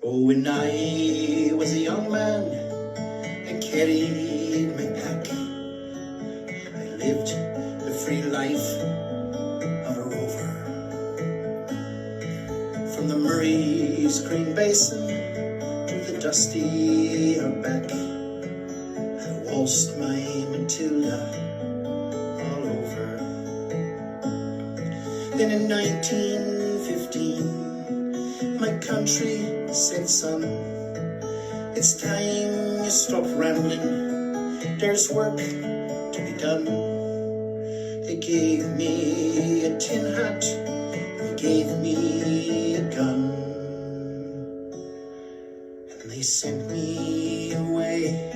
Oh, when I was a young man and carried my pack, I lived the free life of a rover. From the Murray's green basin to the dusty outback, I waltzed my Matilda all over. Then in 1915, my country said, son, it's time you stop rambling, there's work to be done. They gave me a tin hat, they gave me a gun, and they sent me away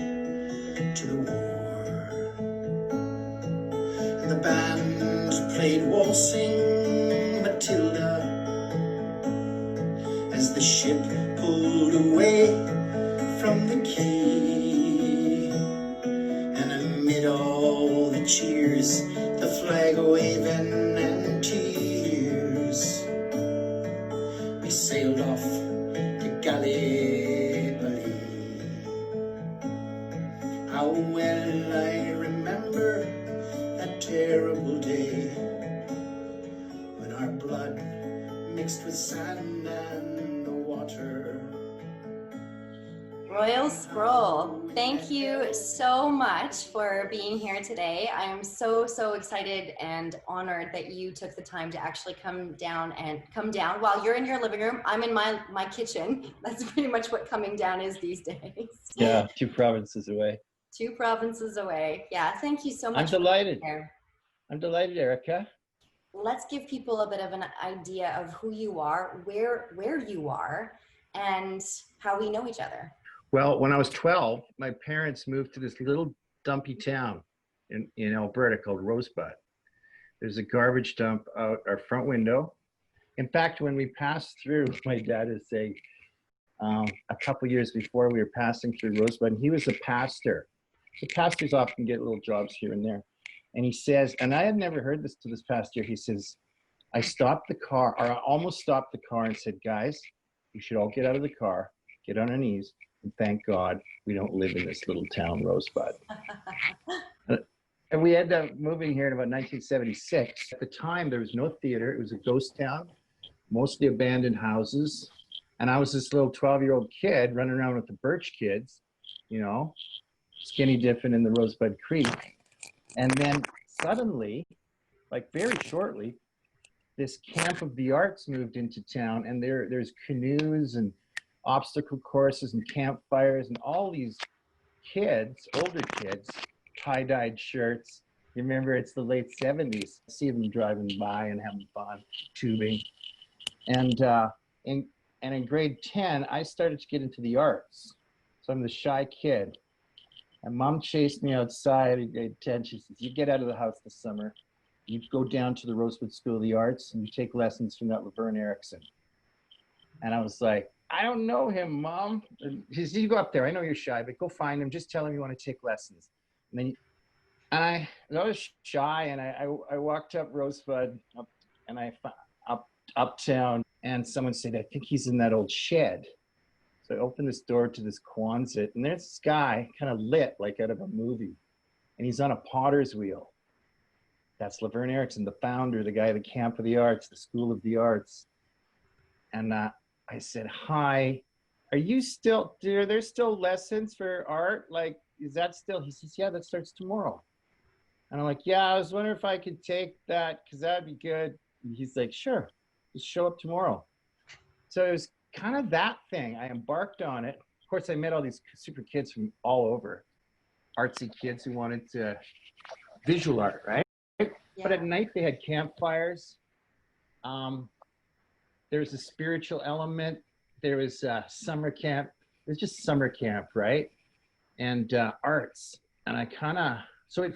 to the war. And the band played waltzing Matilda as the ship pulled away from the quay. And amid all the cheers, the flag waving and tears, we sailed off to Gallipoli. How well I remember that terrible day when our blood mixed with sand and the water. Royal Sproule, thank you so much for being here today. I am so excited and honored that you took the time to actually come down while you're in your living room. I'm in my kitchen. That's pretty much what coming down is these days. Yeah, 2 provinces away. 2 provinces away. Yeah, thank you so much. I'm delighted. I'm delighted, Erica. Let's give people a bit of an idea of who you are, where you are, and how we know each other. Well, when I was 12, my parents moved to this little dumpy town in Alberta called Rosebud. There's a garbage dump out our front window. In fact, when we passed through, my dad is saying, a couple years before we were passing through Rosebud, and he was a pastor. The pastors often get little jobs here and there. And he says, and I had never heard this to this past year, he says, I stopped the car, or I almost stopped the car and said, guys, you should all get out of the car, get on our knees, and thank God we don't live in this little town, Rosebud. And we ended up moving here in about 1976. At the time, there was no theater. It was a ghost town, mostly abandoned houses. And I was this little 12-year-old kid running around with the Birch kids, you know, skinny dipping in the Rosebud Creek. And then suddenly, like very shortly, this camp of the arts moved into town, and there's canoes and obstacle courses and campfires and all these kids, older kids, tie-dyed shirts. You remember, it's the late 70s. See them driving by and having fun, tubing. And in grade 10, I started to get into the arts. So I'm the shy kid. And Mom chased me outside in grade 10. She says, you get out of the house this summer. You go down to the Rosewood School of the Arts and you take lessons from that Laverne Erickson. And I was like, I don't know him, Mom. She said, you go up there. I know you're shy, but go find him. Just tell him you want to take lessons. And I was shy, and I walked up Rosebud up uptown, and someone said, I think he's in that old shed. So I opened this door to this Quonset, and there's this guy kind of lit like out of a movie, and he's on a potter's wheel. That's Laverne Erickson, the founder, the guy of the Camp of the Arts, the School of the Arts. And I said, hi, are there still lessons for art? Like, is that still? He says, yeah, that starts tomorrow. And I'm like, yeah, I was wondering if I could take that, because that'd be good. And he's like, sure, just show up tomorrow. So it was kind of that thing. I embarked on it. Of course, I met all these super kids from all over, artsy kids who wanted to visual art, right? Yeah. But at night they had campfires. There was a spiritual element. There was summer camp. It was just summer camp, right? And arts. And I kind of, so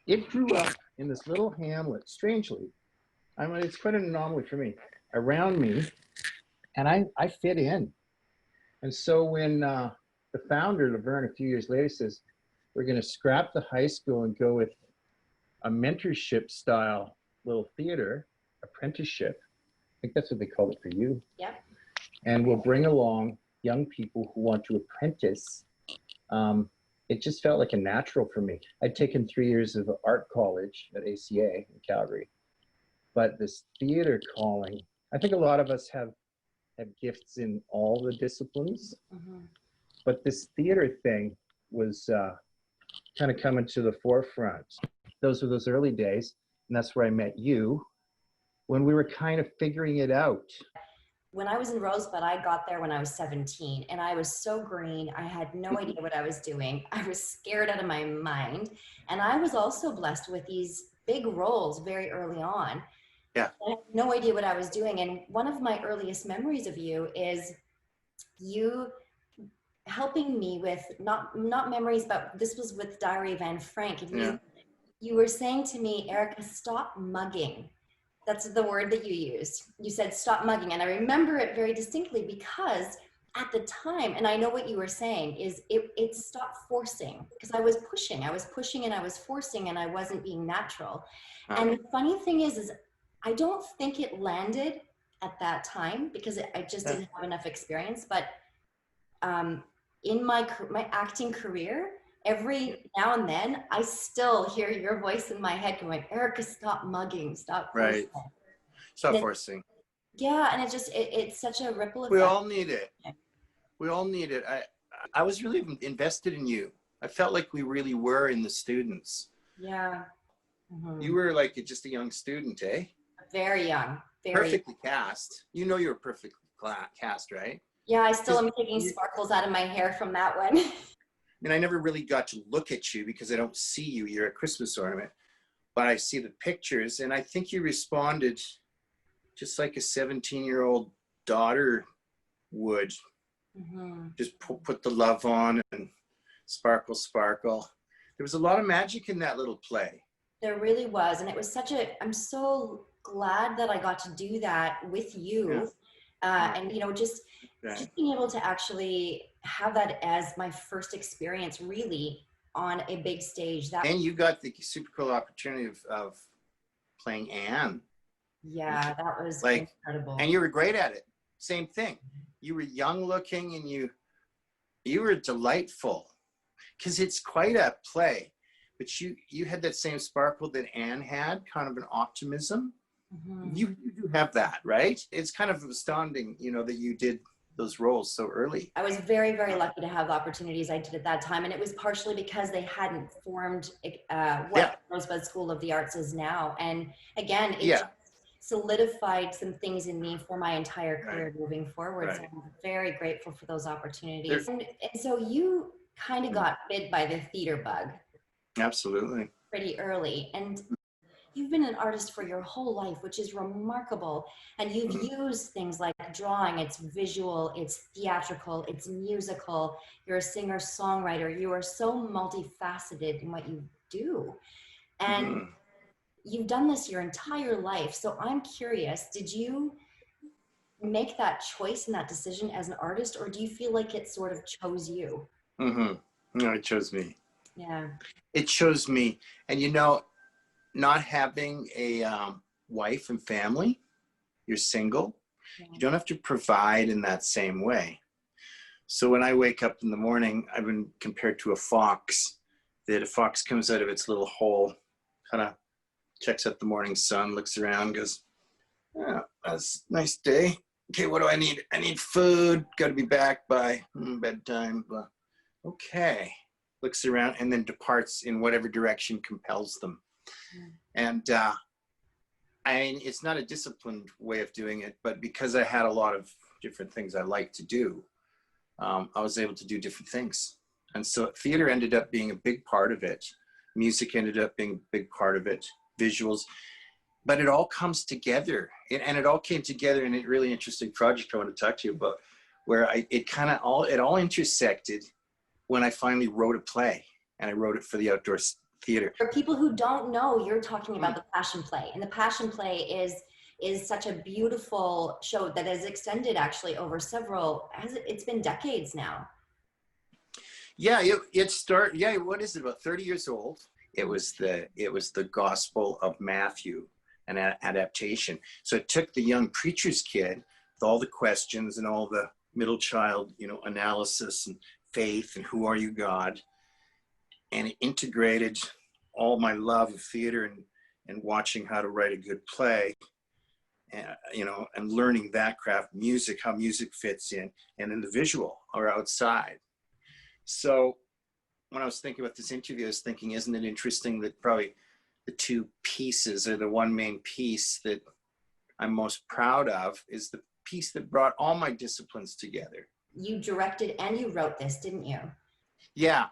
it grew up in this little hamlet, strangely. I mean, it's quite an anomaly for me, around me. And I fit in. And so when the founder, Laverne, a few years later says, we're going to scrap the high school and go with a mentorship style little theater, apprenticeship. I think that's what they called it for you. Yep. And we'll bring along young people who want to apprentice, it just felt like a natural for me. I'd taken 3 years of art college at ACA in Calgary, but this theater calling, I think a lot of us have gifts in all the disciplines, but this theater thing was kind of coming to the forefront. Those were those early days, and that's where I met you, when we were kind of figuring it out. When I was in Rosebud, I got there when I was 17, and I was so green. I had no idea what I was doing. I was scared out of my mind. And I was also blessed with these big roles very early on. Yeah. I had no idea what I was doing. And one of my earliest memories of you is you helping me with, not memories, but this was with Diary of Anne Frank. And you were saying to me, Erica, stop mugging. That's the word that you used. You said, stop mugging. And I remember it very distinctly because at the time, and I know what you were saying, is it stopped forcing, because I was pushing and I was forcing, and I wasn't being natural. And the funny thing is I don't think it landed at that time because I just didn't have enough experience. But in my acting career, every now and then, I still hear your voice in my head going, Erica, stop mugging, stop forcing. Right. Stop forcing. Yeah, and it's such a ripple effect. We all need it. We all need it. I was really invested in you. I felt like we really were in the students. Yeah. You were like just a young student, eh? Very young. Perfectly cast. You know you were perfectly cast, right? Yeah, I still am taking sparkles out of my hair from that one. I mean, I never really got to look at you because I don't see you. You're a Christmas ornament. But I see the pictures, and I think you responded just like a 17-year-old daughter would. Just put the love on and sparkle, sparkle. There was a lot of magic in that little play. There really was. And it was I'm so glad that I got to do that with you. And, you know, just being able to actually have that as my first experience really on a big stage. And you got the super cool opportunity of playing Anne. Yeah, that was like incredible. And you were great at it. Same thing. You were young looking and you were delightful, because it's quite a play, but you had that same sparkle that Anne had, kind of an optimism. You do have that, right? It's kind of astounding, you know, that you did those roles so early. I was very, very lucky to have the opportunities I did at that time. And it was partially because they hadn't formed what Rosebud School of the Arts is now. And again, it just solidified some things in me for my entire career moving forward. So I'm very grateful for those opportunities. And so you kind of got bit by the theater bug. Absolutely. Pretty early. And you've been an artist for your whole life, which is remarkable. And you've used things like drawing, it's visual, it's theatrical, it's musical. You're a singer, songwriter. You are so multifaceted in what you do. And you've done this your entire life. So I'm curious, did you make that choice and that decision as an artist, or do you feel like it sort of chose you? No, it chose me. Yeah. It chose me. And you know, not having a wife and family, you're single, you don't have to provide in that same way. So when I wake up in the morning, I've been compared to a fox, that a fox comes out of its little hole, kind of checks out the morning sun, looks around, goes, oh, that's a nice day. Okay, what do I need? I need food, got to be back by bedtime. Okay, looks around and then departs in whatever direction compels them. And it's not a disciplined way of doing it, but because I had a lot of different things I like to do, I was able to do different things. And so theater ended up being a big part of it. Music ended up being a big part of it, visuals, but it all comes together. And it all came together in a really interesting project I want to talk to you about, where it all intersected when I finally wrote a play, and I wrote it for the outdoor theater. For people who don't know, you're talking about the Passion Play, and the Passion Play is such a beautiful show that has extended actually over it's been decades now. Yeah, what is it, about 30 years old? It was the Gospel of Matthew, an adaptation. So it took the young preacher's kid with all the questions and all the middle child, analysis and faith and who are you, God? And it integrated all my love of theater and watching how to write a good play, and, and learning that craft, music, how music fits in, and then the visual or outside. So when I was thinking about this interview, I was thinking, isn't it interesting that probably the two pieces, or the one main piece that I'm most proud of, is the piece that brought all my disciplines together. You directed and you wrote this, didn't you? Yeah,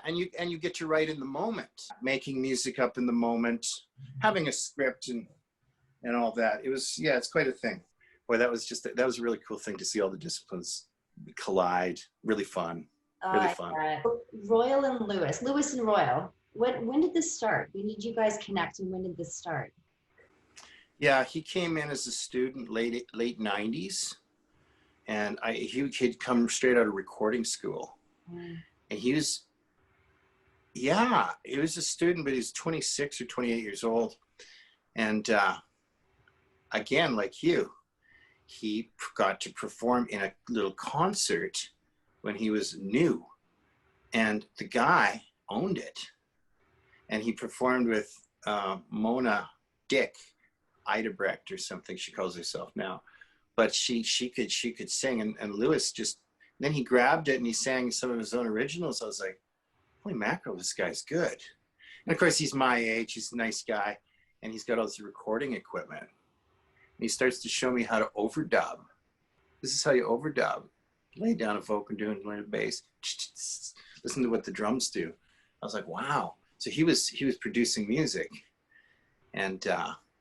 and you get to write in the moment, making music up in the moment, having a script and all that. It was, it's quite a thing. Boy, that was a really cool thing to see all the disciplines collide. Really fun. Really fun. Royal and Lewis and Royal. When did this start? When did you guys connect, and when did this start? Yeah, he came in as a student late 90s, and he'd come straight out of recording school, and he was a student, but he was 26 or 28 years old, and again, like you, he got to perform in a little concert when he was new, and the guy owned it, and he performed with Mona Dick Idebrecht or something she calls herself now, but she could sing, and Lewis then he grabbed it and he sang some of his own originals. I was like, holy mackerel, this guy's good. And of course he's my age, he's a nice guy, and he's got all this recording equipment, and he starts to show me how to overdub. This is how you overdub. Lay down a vocal and learn a bass. Listen to what the drums do. I was like, wow. So he was producing music, and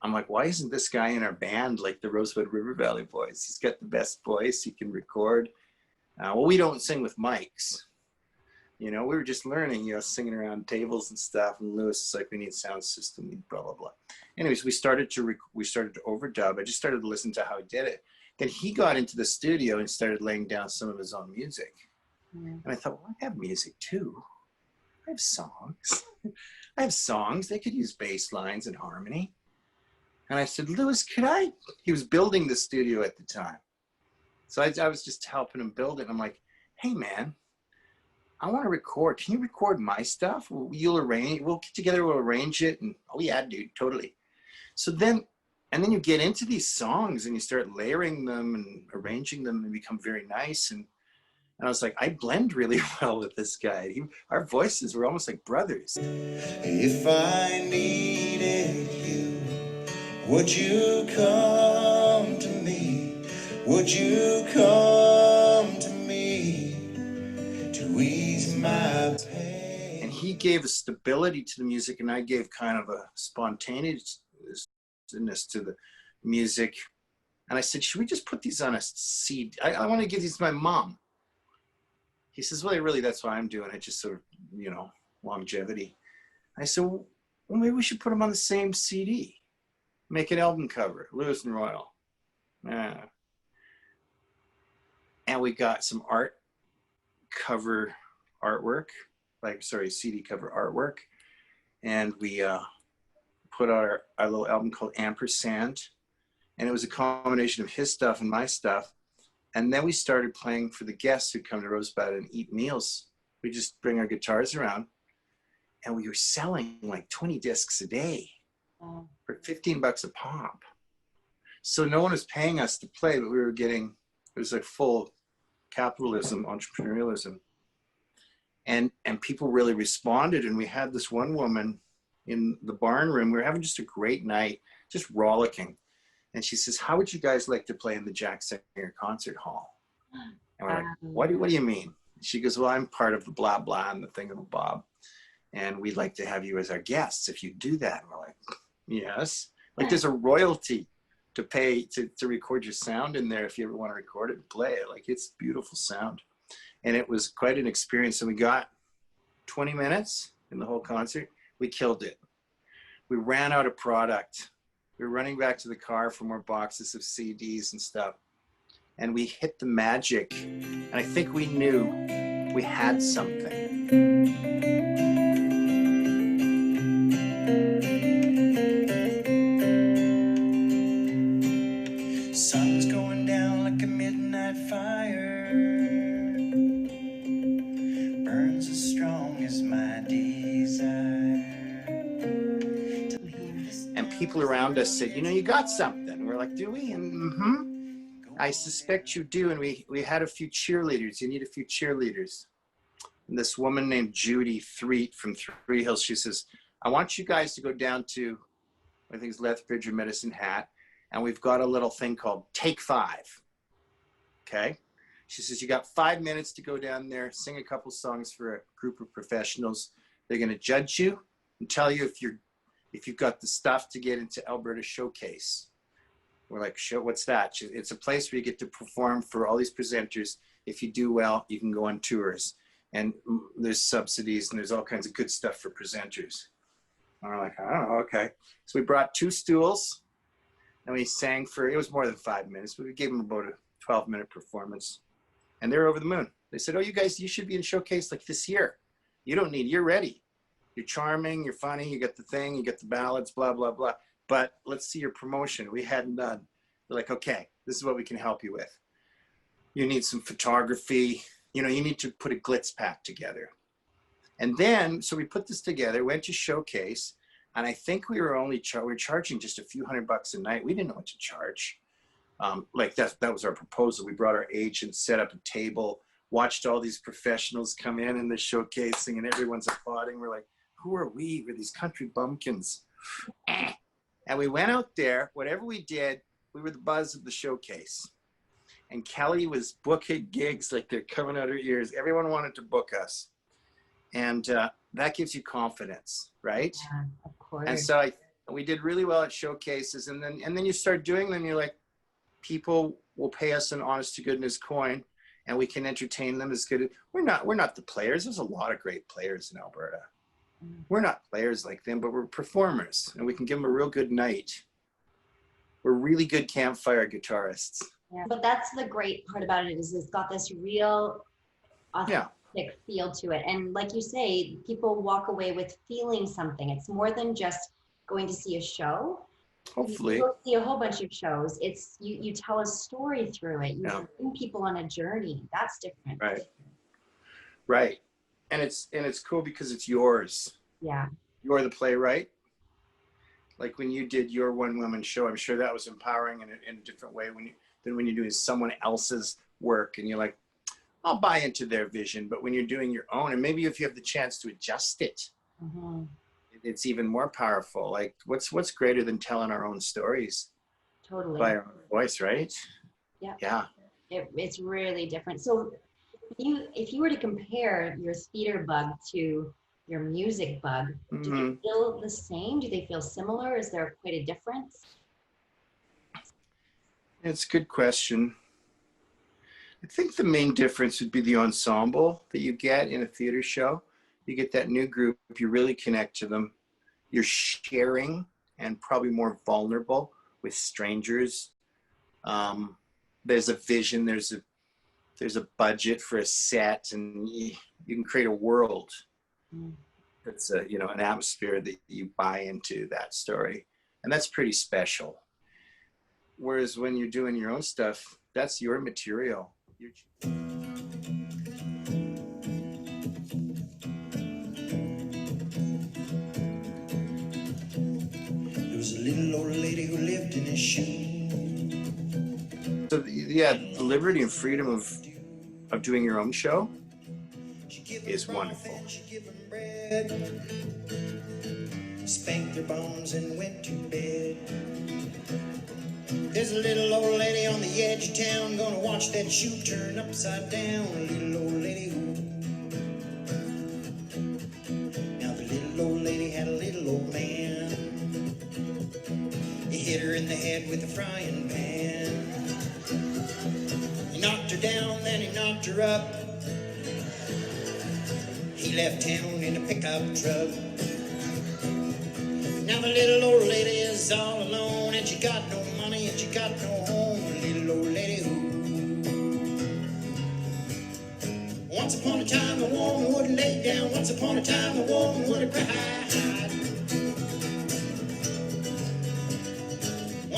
I'm like, why isn't this guy in our band like the Rosebud River Valley Boys? He's got the best voice. He can record. Well, we don't sing with mics. We were just learning, singing around tables and stuff. And Lewis is like, we need sound system, blah blah blah. Anyways, we started to overdub. I just started to listen to how he did it. Then he got into the studio and started laying down some of his own music. And I thought, well, I have music too. I have songs. I have songs. They could use bass lines and harmony. And I said, Lewis, could I? He was building the studio at the time. So I was just helping him build it. I'm like, hey, man, I want to record. Can you record my stuff? We'll get together, we'll arrange it. And oh, yeah, dude, totally. So then you get into these songs and you start layering them and arranging them and become very nice. And I was like, I blend really well with this guy. Our voices were almost like brothers. If I needed you, would you come to me? Would you come to me to ease my pain? And he gave a stability to the music, and I gave kind of a spontaneousness to the music. And I said, should we just put these on a CD? I want to give these to my mom. He says, well, really, that's why I'm doing it, just sort of, longevity. I said, well, maybe we should put them on the same CD. Make an album cover, Lewis and Royal. And we got some CD cover artwork. And we put out our little album called Ampersand. And it was a combination of his stuff and my stuff. And then we started playing for the guests who come to Rosebud and eat meals. We just bring our guitars around, and we were selling like 20 discs a day for $15 a pop. So no one was paying us to play, but we were getting, it was like full capitalism, entrepreneurialism. And people really responded. And we had this one woman in the barn room. We were having just a great night, just rollicking. And she says, how would you guys like to play in the Jack Singer Concert Hall? And we're like, what do you mean? She goes, well, I'm part of the blah, blah, and the thingamabob. And we'd like to have you as our guests if you do that. And we're like, yes. Like there's a royalty to pay to record your sound in there if you ever want to record it and play it. Like it's beautiful sound. And it was quite an experience. And we got 20 minutes in the whole concert. We killed it. We ran out of product. We were running back to the car for more boxes of CDs and stuff. And we hit the magic. And I think we knew we had something. Sun's going down like a midnight fire. fire burns as strong as my desire. And people around us said, you know, you got something. And we're like, do we? And I suspect you do. And we had a few cheerleaders. You need a few cheerleaders. And this woman named Judy Threet from Three Hills, she says, I want you guys to go down to, I think it's Lethbridge or Medicine Hat, and we've got a little thing called Take 5. Okay? She says, you got 5 minutes to go down there, sing a couple songs for a group of professionals. They're going to judge you and tell you if you've got the stuff to get into Alberta Showcase. We're like, what's that? It's a place where you get to perform for all these presenters. If you do well, you can go on tours. And there's subsidies and there's all kinds of good stuff for presenters. And we're like, oh, okay. So we brought 2 stools and we sang for, it was more than 5 minutes, but we gave them about a 12-minute performance. And they were over the moon. They said, oh, you guys, you should be in Showcase like this year. You're ready. You're charming, you're funny, you get the thing, you get the ballads, blah, blah, blah. But let's see your promotion. We hadn't done. They're like, okay, this is what we can help you with. You need some photography. You know, you need to put a glitz pack together. And then, so we put this together, went to Showcase, and I think we were charging just a few $100 a night. We didn't know what to charge. Like that was our proposal. We brought our agent, set up a table, watched all these professionals come in the showcasing, and everyone's applauding. We're like, who are we? We're these country bumpkins. And we went out there, whatever we did, we were the buzz of the showcase. And Kelly was booking gigs like they're coming out her ears. Everyone wanted to book us. And that gives you confidence, right? Yeah, of course. And so we did really well at showcases. And then you start doing them, you're like, people will pay us an honest to goodness coin and we can entertain them as good. We're not the players. There's a lot of great players in Alberta. We're not players like them, but we're performers and we can give them a real good night. We're really good campfire guitarists. Yeah. But that's the great part about it is it's got this real authentic feel to it. And like you say, people walk away with feeling something. It's more than just going to see a show. Hopefully. You see a whole bunch of shows. It's you tell a story through it. You bring people on a journey. That's different. Right. Right. And it's cool because it's yours. Yeah. You're the playwright. Like when you did your one-woman show, I'm sure that was empowering in a different way than when you're doing someone else's work and you're like, I'll buy into their vision. But when you're doing your own, and maybe if you have the chance to adjust it, it's even more powerful. Like what's greater than telling our own stories? Totally. By our own voice, right? Yeah. Yeah. It's really different. So if you were to compare your theater bug to your music bug, do they feel the same? Do they feel similar? Is there quite a difference? It's a good question. I think the main difference would be the ensemble that you get in a theater show. You get that new group, you really connect to them. You're sharing and probably more vulnerable with strangers. There's a vision, there's a budget for a set, and you can create a world. It's an atmosphere that you buy into that story. And that's pretty special. Whereas when you're doing your own stuff, that's your material. There was a little old lady who lived in a shoe. So yeah, the liberty and freedom of doing your own show is wonderful. Spanked their bones and went to bed. There's a little old lady on the edge of town gonna watch that shoe turn upside down. A little old lady who. Now the little old lady had a little old man. He hit her in the head with a frying pan. He knocked her down, then he knocked her up. He left town in a pickup truck. Now the little old lady is all alone, and she got no money and she got no home. A little old lady who. Once upon a time a woman would lay down. Once upon a time a woman would cry.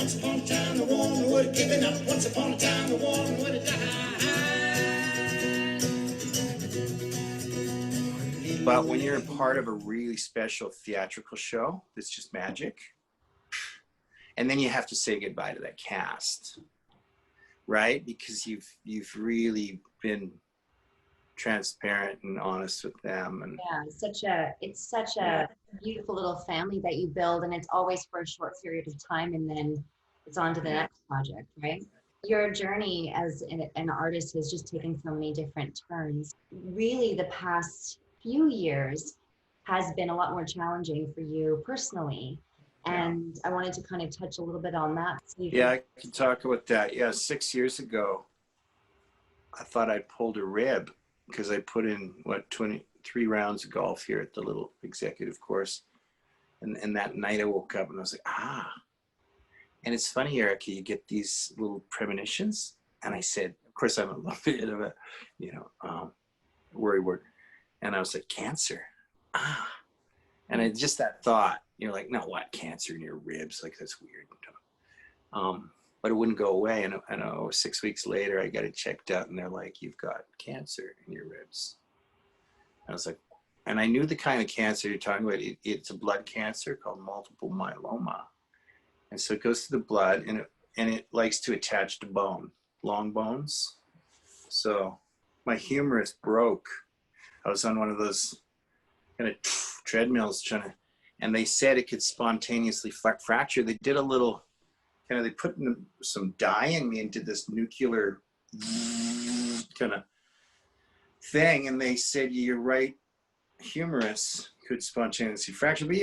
Once upon a time, the woman would have given up. Once upon a time, the woman would have died. But when you're a part of a really special theatrical show, that's just magic. And then you have to say goodbye to that cast, right? Because you've really been transparent and honest with them. And Yeah, it's such a beautiful little family that you build, and it's always for a short period of time, and then it's on to the next project, right? Your journey as an artist has just taken so many different turns. Really, the past few years has been a lot more challenging for you personally. And I wanted to kind of touch a little bit on that. So yeah, I can talk about that. Yeah, 6 years ago, I thought I'd pulled a rib because I put in, 23 rounds of golf here at the little executive course. And that night I woke up and I was like, And it's funny, Erica, you get these little premonitions. And I said, of course, I'm a little bit of a, worry word. And I was like, cancer. And it's just that thought, you're like, no, what, cancer in your ribs? Like, that's weird. But it wouldn't go away. And I know 6 weeks later, I got it checked out and they're like, you've got cancer in your ribs. I was like, and I knew the kind of cancer you're talking about. It's a blood cancer called multiple myeloma. And so it goes to the blood and it likes to attach to bone, long bones. So my humerus broke. I was on one of those kind of treadmills and they said it could spontaneously fracture. They did a little, they put in some dye in me and did this nuclear kind of thing. And they said, your right humerus could spontaneously fracture. But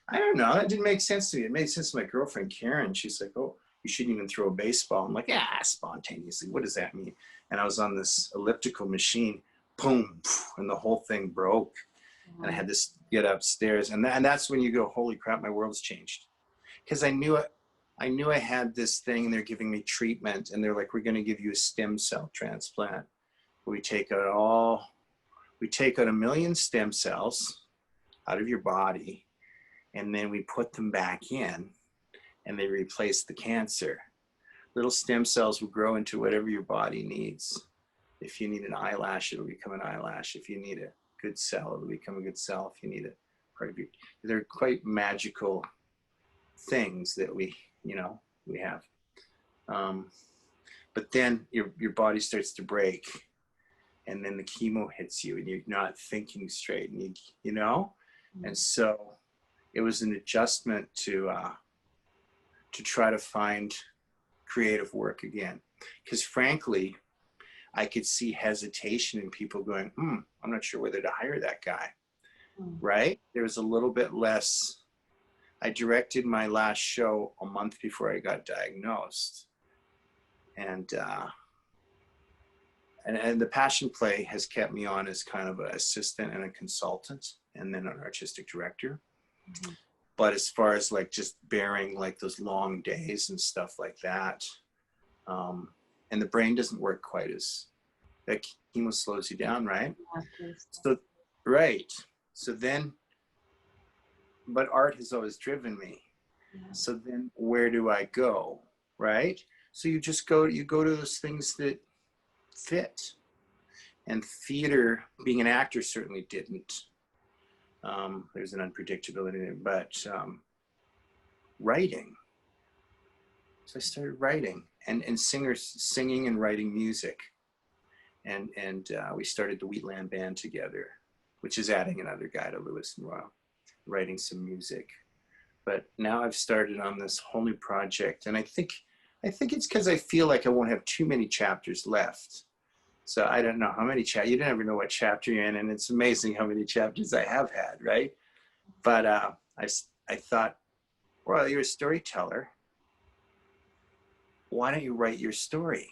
I don't know, that didn't make sense to me. It made sense to my girlfriend, Karen. She's like, oh, you shouldn't even throw a baseball. I'm like, spontaneously, what does that mean? And I was on this elliptical machine, boom, and the whole thing broke. And I had to get upstairs. And that's when you go, holy crap, my world's changed. Because I knew I had this thing and they're giving me treatment. And they're like, we're going to give you a stem cell transplant. We take out 1 million stem cells out of your body. And then we put them back in and they replace the cancer. Little stem cells will grow into whatever your body needs. If you need an eyelash, it'll become an eyelash. If you need a good cell, it'll become a good cell. If you need a part of your, they're quite magical things that we have. But then your body starts to break and then the chemo hits you and you're not thinking straight and and so it was an adjustment to try to find creative work again. Because frankly, I could see hesitation in people going, I'm not sure whether to hire that guy, right? There was a little bit less. I directed my last show a month before I got diagnosed. And the Passion Play has kept me on as kind of an assistant and a consultant and then an artistic director. Mm-hmm. But as far as like just bearing like those long days and stuff like that, and the brain doesn't work quite as, that chemo slows you down, right? Yeah, so, right. So then, but art has always driven me. Yeah. So then where do I go, right? So you go to those things that fit. And theater, being an actor certainly didn't. There's an unpredictability there, but writing. So I started writing and singing and writing music. And we started the Wheatland Band together, which is adding another guy to Lewis and Royal, writing some music. But now I've started on this whole new project, and I think it's because I feel like I won't have too many chapters left. So I don't know how many chapters, you never know what chapter you're in, and it's amazing how many chapters I have had, right? But I thought, well, you're a storyteller. Why don't you write your story?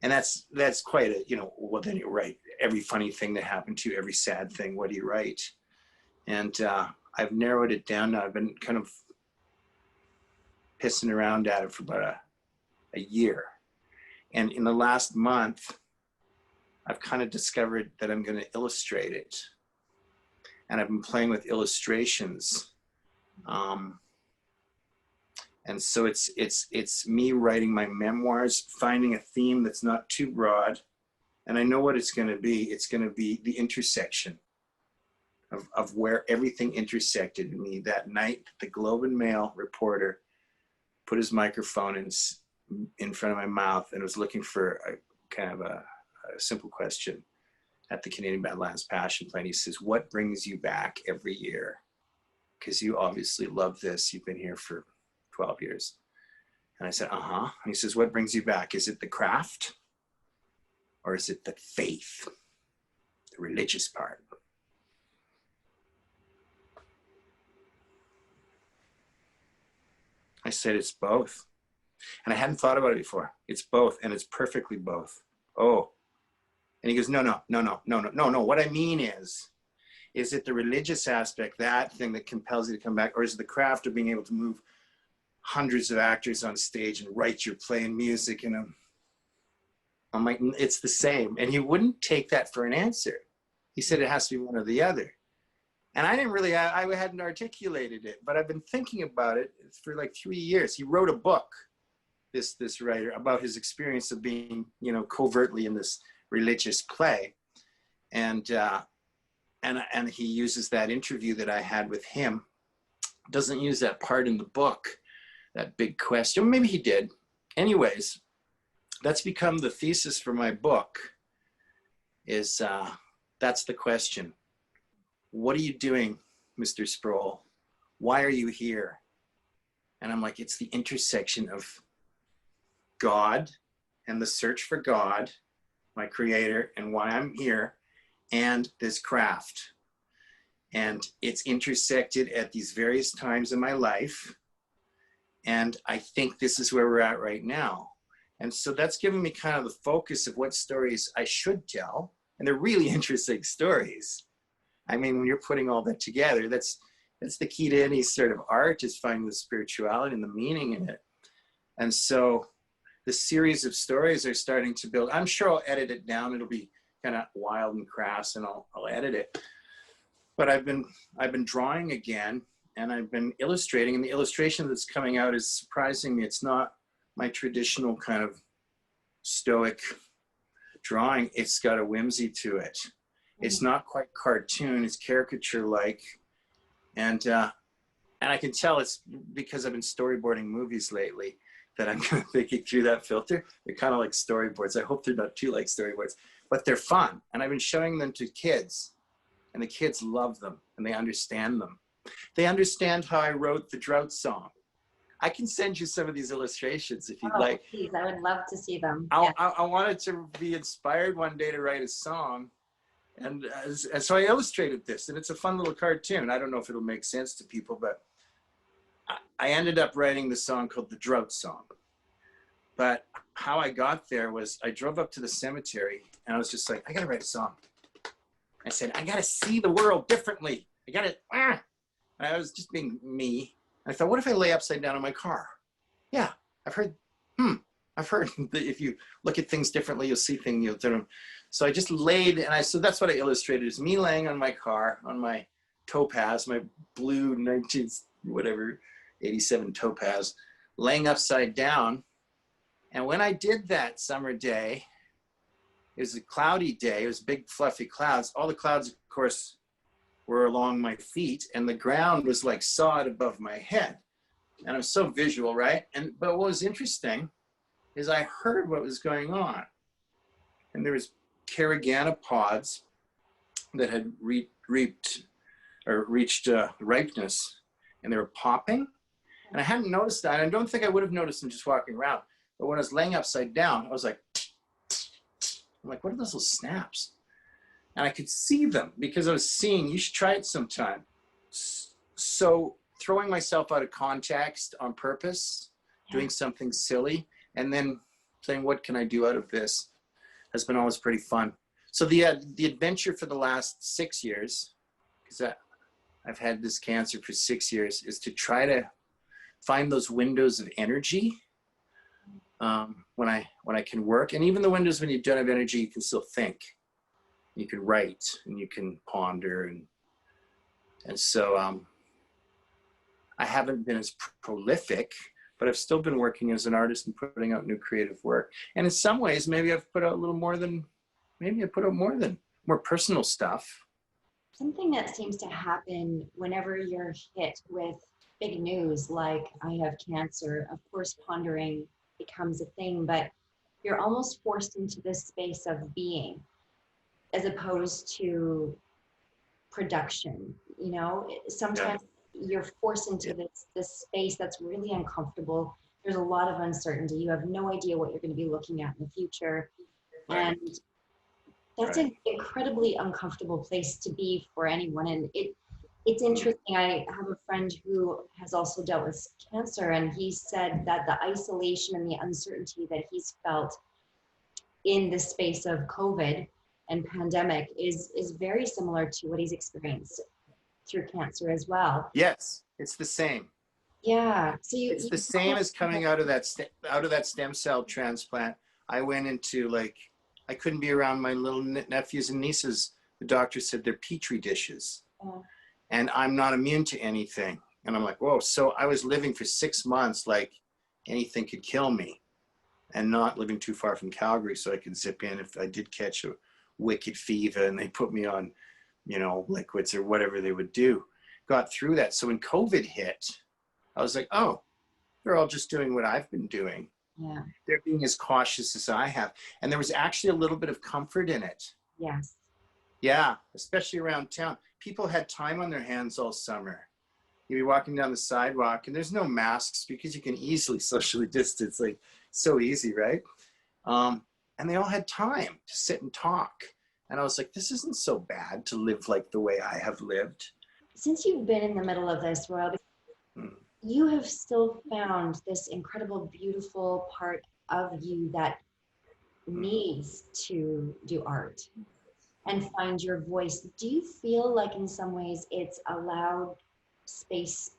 And that's quite a, well, then you write every funny thing that happened to you, every sad thing, what do you write? And I've narrowed it down now. I've been kind of pissing around at it for about a year. And in the last month, I've kind of discovered that I'm going to illustrate it. And I've been playing with illustrations. And And so it's me writing my memoirs, finding a theme that's not too broad. And I know what it's going to be. It's going to be the intersection of where everything intersected in me that night. The Globe and Mail reporter put his microphone in front of my mouth and was looking for a kind of a simple question at the Canadian Badlands Passion Play. And he says, what brings you back every year? Because you obviously love this. You've been here for 12 years. And I said, uh-huh. And he says, what brings you back? Is it the craft? Or is it the faith, the religious part? I said, it's both. And I hadn't thought about it before. It's both, and it's perfectly both. Oh. And he goes, no. What I mean is it the religious aspect, that thing that compels you to come back, or is it the craft of being able to move hundreds of actors on stage and write your play and music? And I'm like, it's the same. And he wouldn't take that for an answer. He said it has to be one or the other. And I didn't really, I hadn't articulated it, but I've been thinking about it for like 3 years. He wrote a book, this writer, about his experience of being, covertly in this religious play. And he uses that interview that I had with him, doesn't use that part in the book, that big question. Maybe he did. Anyways, that's become the thesis for my book, is that's the question. What are you doing, Mr. Sproule? Why are you here? And I'm like, it's the intersection of God and the search for God, my creator, and why I'm here, and this craft. And it's intersected at these various times in my life. And I think this is where we're at right now. And so that's given me kind of the focus of what stories I should tell. And they're really interesting stories. I mean, when you're putting all that together, that's the key to any sort of art, is finding the spirituality and the meaning in it. And so the series of stories are starting to build. I'm sure I'll edit it down. It'll be kind of wild and crass, and I'll edit it. But I've been drawing again, and I've been illustrating, and the illustration that's coming out is surprising me. It's not my traditional kind of stoic drawing. It's got a whimsy to it. It's not quite cartoon, it's caricature-like. And I can tell it's because I've been storyboarding movies lately that I'm kind of thinking through that filter. They're kind of like storyboards. I hope they're not too like storyboards, but they're fun. And I've been showing them to kids, and the kids love them, and they understand them. They understand how I wrote the drought song. I can send you some of these illustrations if you'd like. Please, I would love to see them. I wanted to be inspired one day to write a song. And so I illustrated this, and it's a fun little cartoon. I don't know if it'll make sense to people, but I ended up writing the song called The Drought Song. But how I got there was I drove up to the cemetery, and I was just like, I gotta write a song. I said, I gotta see the world differently. And I was just being me. I thought, what if I lay upside down in my car? Yeah, I've heard that if you look at things differently, you'll see things, So I just laid, so that's what I illustrated, is me laying on my car, on my Topaz, my blue 87 Topaz, laying upside down. And when I did that summer day, it was a cloudy day, it was big fluffy clouds. All the clouds, of course, were along my feet, and the ground was like sod above my head. And I'm so visual, right? But what was interesting is I heard what was going on. And there was carigana pods that had reached ripeness, and they were popping. And I hadn't noticed that. I don't think I would have noticed them just walking around. But when I was laying upside down, I was like, I'm like, what are those little snaps? And I could see them because I was seeing, you should try it sometime. So throwing myself out of context on purpose, doing something silly, and then saying, what can I do out of this, has been always pretty fun. So the adventure for the last 6 years, because I've had this cancer for 6 years, is to try to find those windows of energy when I can work. And even the windows when you don't have energy, you can still think. You can write, and you can ponder. And so I haven't been as prolific, but I've still been working as an artist and putting out new creative work. And in some ways, maybe I've put out a little more than, maybe I put out more personal stuff. Something that seems to happen whenever you're hit with big news, like I have cancer, of course, pondering becomes a thing, but you're almost forced into this space of being as opposed to production. You know, sometimes you're forced into this space that's really uncomfortable. There's a lot of uncertainty. You have no idea what you're going to be looking at in the future. Right. And that's an incredibly uncomfortable place to be for anyone. And it's interesting. I have a friend who has also dealt with cancer, and he said that the isolation and the uncertainty that he's felt in the space of COVID and pandemic is very similar to what he's experienced through cancer as well. Yes, it's the same. Yeah. So it's the same as coming out of that stem cell transplant. I went into like, I couldn't be around my little nephews and nieces. The doctor said they're petri dishes, and I'm not immune to anything. And I'm like, whoa. So I was living for 6 months like anything could kill me, and not living too far from Calgary, so I could zip in if I did catch a wicked fever and they put me on, you know, liquids or whatever they would do. Got through that. So when COVID hit, I was like, oh, they're all just doing what I've been doing. Yeah. They're being as cautious as I have. And there was actually a little bit of comfort in it. Yes. Yeah, especially around town. People had time on their hands all summer. You'd be walking down the sidewalk and there's no masks because you can easily socially distance, like so easy, right? And they all had time to sit and talk. And I was like, this isn't so bad to live like the way I have lived. Since you've been in the middle of this world, you have still found this incredible, beautiful part of you that needs to do art and find your voice. Do you feel like in some ways it's allowed space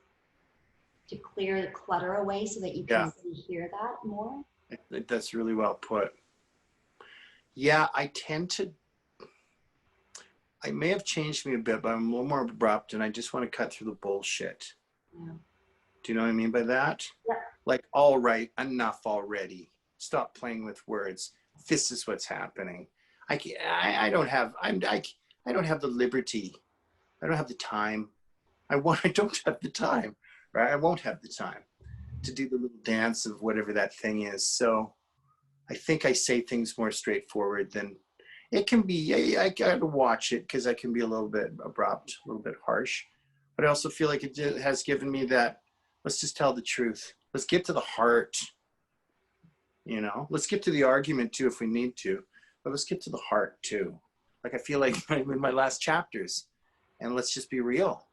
to clear the clutter away so that you can really hear that more? That's really well put. Yeah, I may have changed me a bit, but I'm a little more abrupt and I just want to cut through the bullshit. Yeah. Do you know what I mean by that? Yeah. Like, all right, enough already. Stop playing with words. This is what's happening. I don't have the liberty. I don't have the time. I don't have the time, right? I won't have the time to do the little dance of whatever that thing is. So I think I say things more straightforward than it can be. I gotta watch it because I can be a little bit abrupt, a little bit harsh. But I also feel like it has given me that, let's just tell the truth. Let's get to the heart. You know, let's get to the argument too if we need to, but let's get to the heart too. Like I feel like I'm in my last chapters, and let's just be real.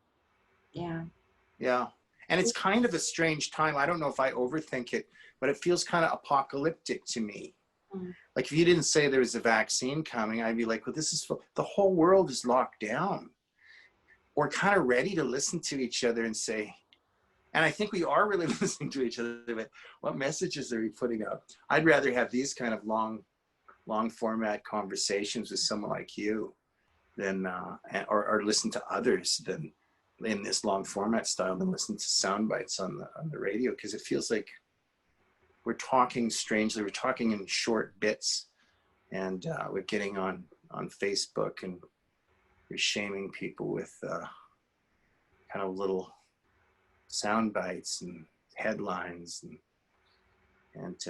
Yeah. Yeah. And it's kind of a strange time. I don't know if I overthink it, but it feels kind of apocalyptic to me. Like if you didn't say there was a vaccine coming, I'd be like, well, this is, the whole world is locked down. We're kind of ready to listen to each other and say, and I think we are really listening to each other, but what messages are we putting out? I'd rather have these kind of long format conversations with someone like you than, or listen to others than in this long format style than listen to sound bites on the radio. Cause it feels like we're talking strangely, we're talking in short bits, and we're getting on Facebook and we're shaming people with kind of little sound bites and headlines and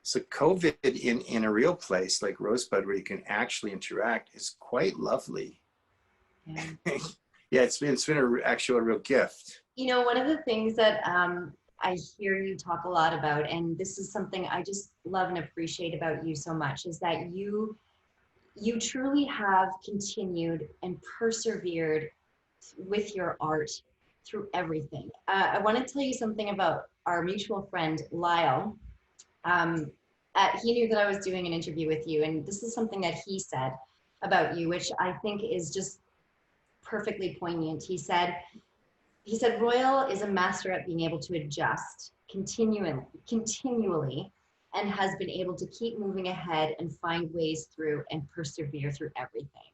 so COVID in a real place like Rosebud where you can actually interact is quite lovely. Yeah. Yeah, it's been actually a real gift. You know, one of the things that I hear you talk a lot about, and this is something I just love and appreciate about you so much, is that you truly have continued and persevered with your art through everything. I want to tell you something about our mutual friend, Lyle. He knew that I was doing an interview with you, and this is something that he said about you, which I think is just perfectly poignant. He said, Royal is a master at being able to adjust continually and has been able to keep moving ahead and find ways through and persevere through everything.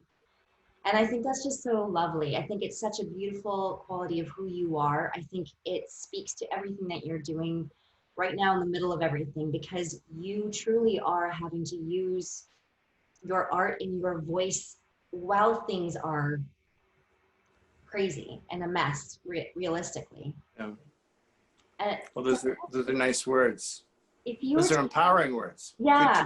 And I think that's just so lovely. I think it's such a beautiful quality of who you are. I think it speaks to everything that you're doing right now in the middle of everything, because you truly are having to use your art and your voice while things are crazy and a mess, realistically. Yeah. And Well, those are nice words. if you Those were are empowering words. Yeah.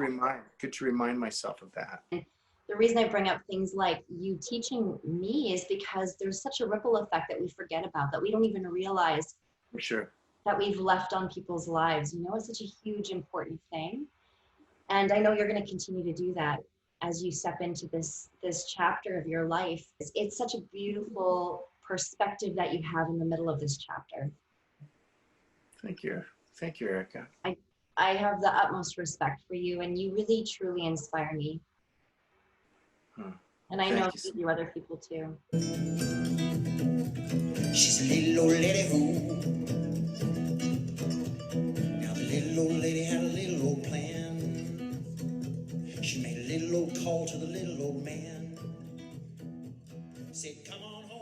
Good to remind myself of that. The reason I bring up things like you teaching me is because there's such a ripple effect that we forget about, that we don't even realize For sure. that we've left on people's lives. You know, it's such a huge, important thing. And I know you're going to continue to do that as you step into this chapter of your life. It's such a beautiful perspective that you have in the middle of this chapter. Thank you. Thank you, Erica. I have the utmost respect for you, and you really, truly inspire me. And I know you do other people too. She's a little old lady who. Now the little old lady had a little old plan. She made a little old call to the little old man. Said, come on home.